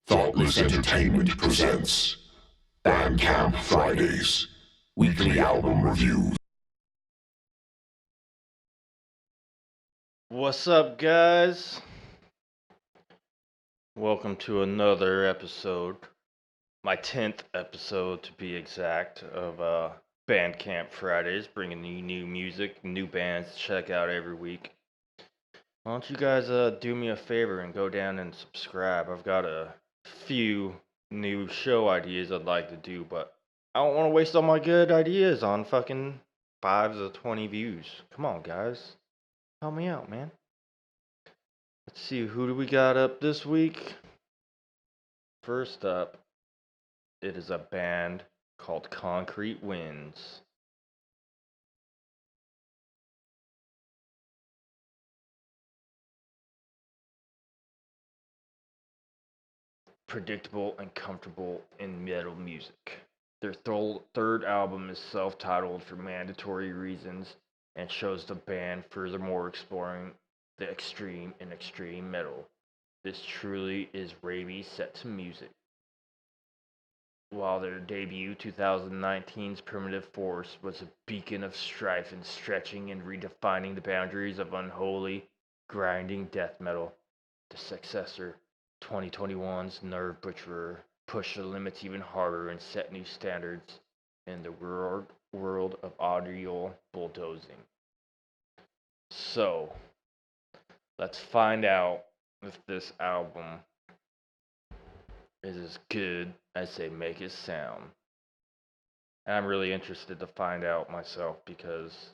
Thoughtless Entertainment presents Bandcamp Fridays, weekly album reviews. What's up, guys? Welcome to another episode, my 10th episode to be exact, of Bandcamp Fridays, bringing you new music, new bands to check out every week. Why don't you guys do me a favor and go down and subscribe? I've got a few new show ideas I'd like to do, but I don't want to waste all my good ideas on fucking 5 to 20 views. Come on, guys. Help me out, man. Let's see, who do we got up this week? First up, it is a band called Concrete Winds. Predictable and comfortable in metal music. Their third album is self-titled for mandatory reasons and shows the band furthermore exploring the extreme in extreme metal. This truly is rabies set to music. While their debut 2019's Primitive Force was a beacon of strife and stretching and redefining the boundaries of unholy, grinding death metal, the successor, 2021's Nerve Butcherer, pushed the limits even harder and set new standards in the world of audio bulldozing. So, let's find out if this album is as good as they make it sound. And I'm really interested to find out myself because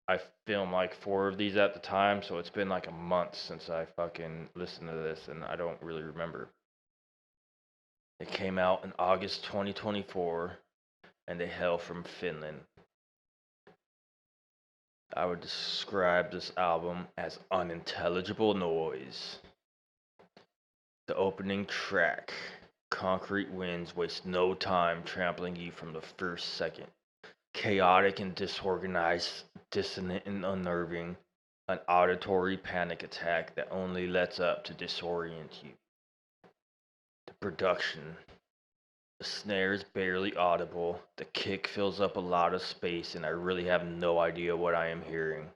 I filmed like 4 of these at the time, so it's been like a month since I fucking listened to this and I don't really remember. It came out in August 2024 and they hail from Finland. I would describe this album as unintelligible noise. The opening track, Concrete Winds, wastes no time trampling you from the first second. Chaotic and disorganized, dissonant and unnerving, an auditory panic attack that only lets up to disorient you. The production. The snare is barely audible, the kick fills up a lot of space, and I really have no idea what I am hearing.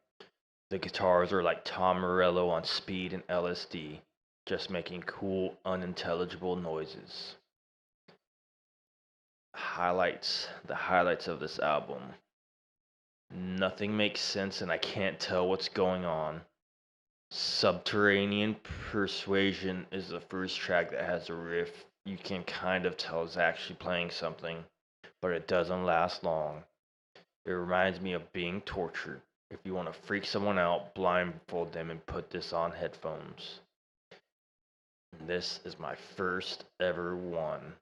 The guitars are like Tom Morello on speed and LSD, just making cool, unintelligible noises. The highlights of this album. Nothing makes sense and I can't tell what's going on. Subterranean Persuasion is the first track that has a riff you can kind of tell is actually playing something, but it doesn't last long. It reminds me of being tortured. If you want to freak someone out, blindfold them and put this on headphones. This is my first ever one.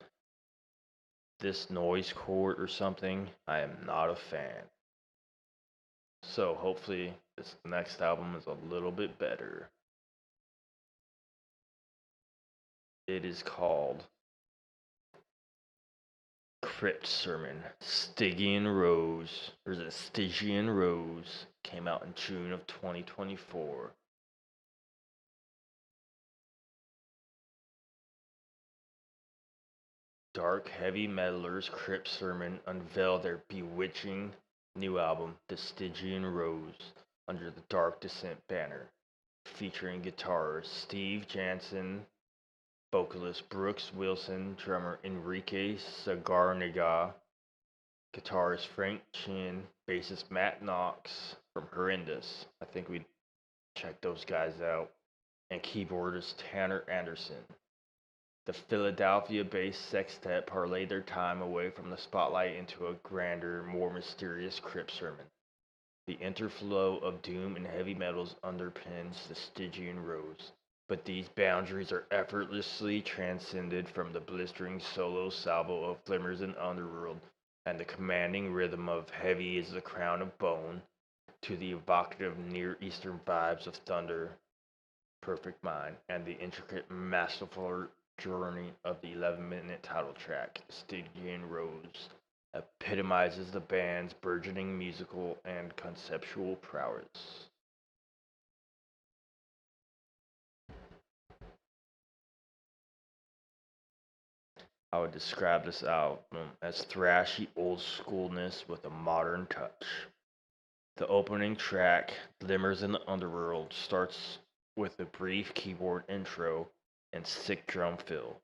This noise court or something, I am not a fan. So hopefully this next album is a little bit better. It is called Crypt Sermon. Stygian Rose, or is it Stygian Rose? Came out in June of 2024. Dark heavy metalers Crypt Sermon unveil their bewitching new album, The Stygian Rose, under the Dark Descent banner, featuring guitarist Steve Jansen, vocalist Brooks Wilson, drummer Enrique Sagarniga, guitarist Frank Chin, bassist Matt Knox from Horrendous. I think we'd check those guys out. And keyboardist Tanner Anderson. The Philadelphia-based sextet parlayed their time away from the spotlight into a grander, more mysterious Crypt Sermon. The interflow of doom and heavy metals underpins the Stygian Rose, but these boundaries are effortlessly transcended from the blistering solo salvo of Flimmers and Underworld and the commanding rhythm of Heavy is the Crown of Bone to the evocative Near Eastern vibes of Thunder, Perfect Mind, and the intricate, masterful journey of the 11-minute title track, Stygian Rose, epitomizes the band's burgeoning musical and conceptual prowess. I would describe this album as thrashy old schoolness with a modern touch. The opening track, Glimmers in the Underworld, starts with a brief keyboard intro and sick drum fill.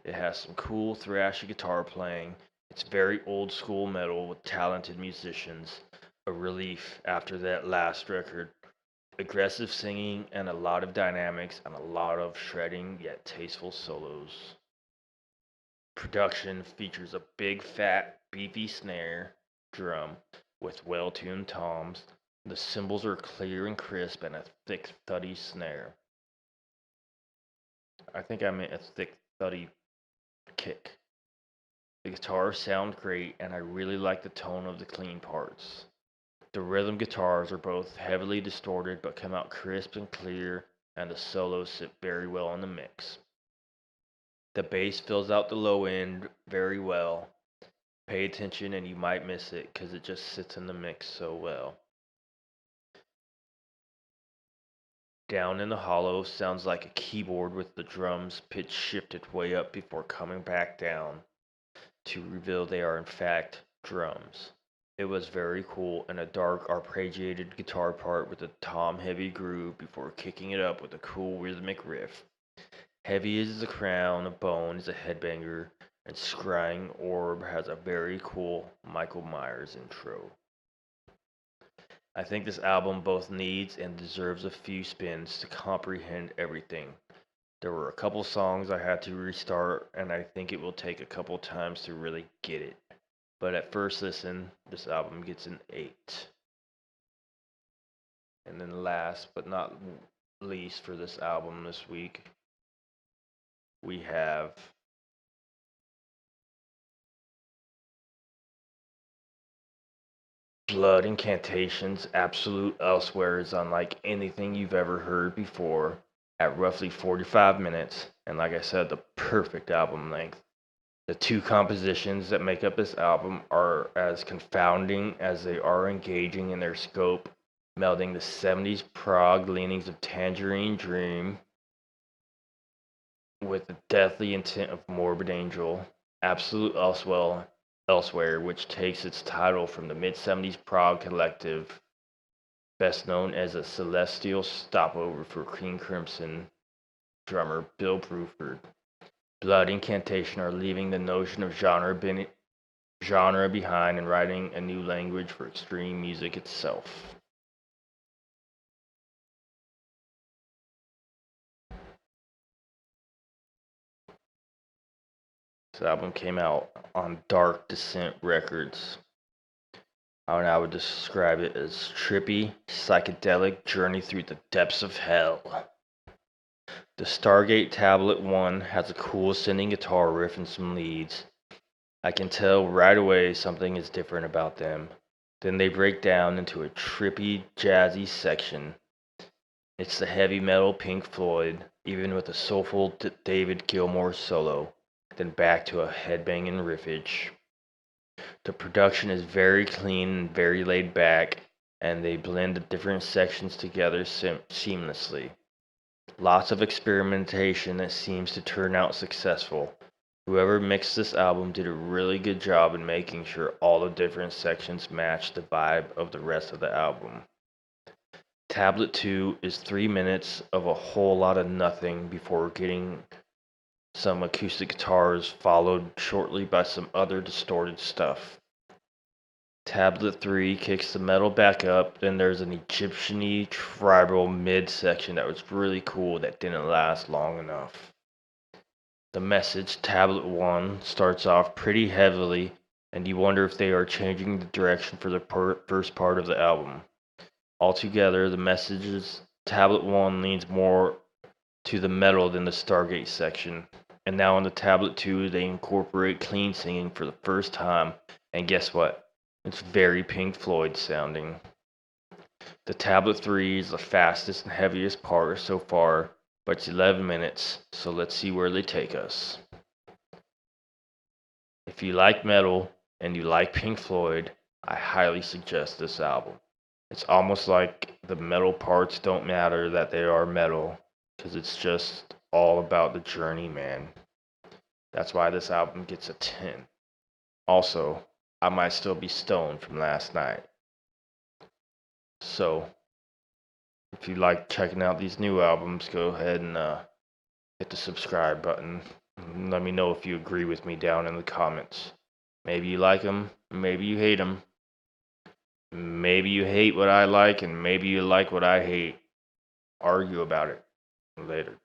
It has some cool thrashy guitar playing. It's very old school metal with talented musicians, a relief after that last record. Aggressive singing and a lot of dynamics and a lot of shredding yet tasteful solos. Production features a big fat beefy snare drum with well-tuned toms. The cymbals are clear and crisp and a thick thuddy snare. I think I meant a thick thuddy kick. The guitars sound great and I really like the tone of the clean parts. The rhythm guitars are both heavily distorted but come out crisp and clear, and the solos sit very well in the mix. The bass fills out the low end very well. Pay attention and you might miss it because it just sits in the mix so well. Down in the hollow sounds like a keyboard with the drums pitch shifted way up before coming back down to reveal they are in fact drums. It was very cool and a dark arpeggiated guitar part with a tom heavy groove before kicking it up with a cool rhythmic riff. Heavy as the crown of bone is a headbanger, and Scrying Orb has a very cool Michael Myers intro. I think this album both needs and deserves a few spins to comprehend everything. There were a couple songs I had to restart, and I think it will take a couple times to really get it. But at first listen, this album gets an 8. And then last but not least for this album this week, we have Blood Incantation's Absolute Elsewhere is unlike anything you've ever heard before at roughly 45 minutes, and like I said, the perfect album length. The two compositions that make up this album are as confounding as they are engaging in their scope, melding the 70s prog leanings of Tangerine Dream with the deathly intent of Morbid Angel. Absolute Elsewhere, which takes its title from the mid-70s prog collective, best known as a celestial stopover for King Crimson drummer Bill Bruford. Blood Incantation are leaving the notion of genre behind and writing a new language for extreme music itself. This album came out on Dark Descent Records. I would describe it as trippy, psychedelic journey through the depths of hell. The Stargate Tablet 1 has a cool ascending guitar riff and some leads. I can tell right away something is different about them. Then they break down into a trippy, jazzy section. It's the heavy metal Pink Floyd, even with a soulful David Gilmour solo, then back to a headbanging riffage. The production is very clean and very laid back, and they blend the different sections together seamlessly. Lots of experimentation that seems to turn out successful. Whoever mixed this album did a really good job in making sure all the different sections match the vibe of the rest of the album. Tablet 2 is 3 minutes of a whole lot of nothing before getting some acoustic guitars, followed shortly by some other distorted stuff. Tablet 3 kicks the metal back up, then there's an Egyptian-y tribal mid-section that was really cool that didn't last long enough. The message, Tablet 1, starts off pretty heavily, and you wonder if they are changing the direction for the first part of the album. Altogether, the messages, Tablet 1 leans more to the metal than the Stargate section. And now on the Tablet 2, they incorporate clean singing for the first time, and guess what? It's very Pink Floyd sounding. The Tablet 3 is the fastest and heaviest part so far, but it's 11 minutes, so let's see where they take us. If you like metal and you like Pink Floyd, I highly suggest this album. It's almost like the metal parts don't matter that they are metal, because it's just all about the journey, man. That's why this album gets a 10. Also, I might still be stoned from last night. So, if you like checking out these new albums, go ahead and hit the subscribe button. Let me know if you agree with me down in the comments. Maybe you like them, maybe you hate them. Maybe you hate what I like, and maybe you like what I hate. Argue about it later.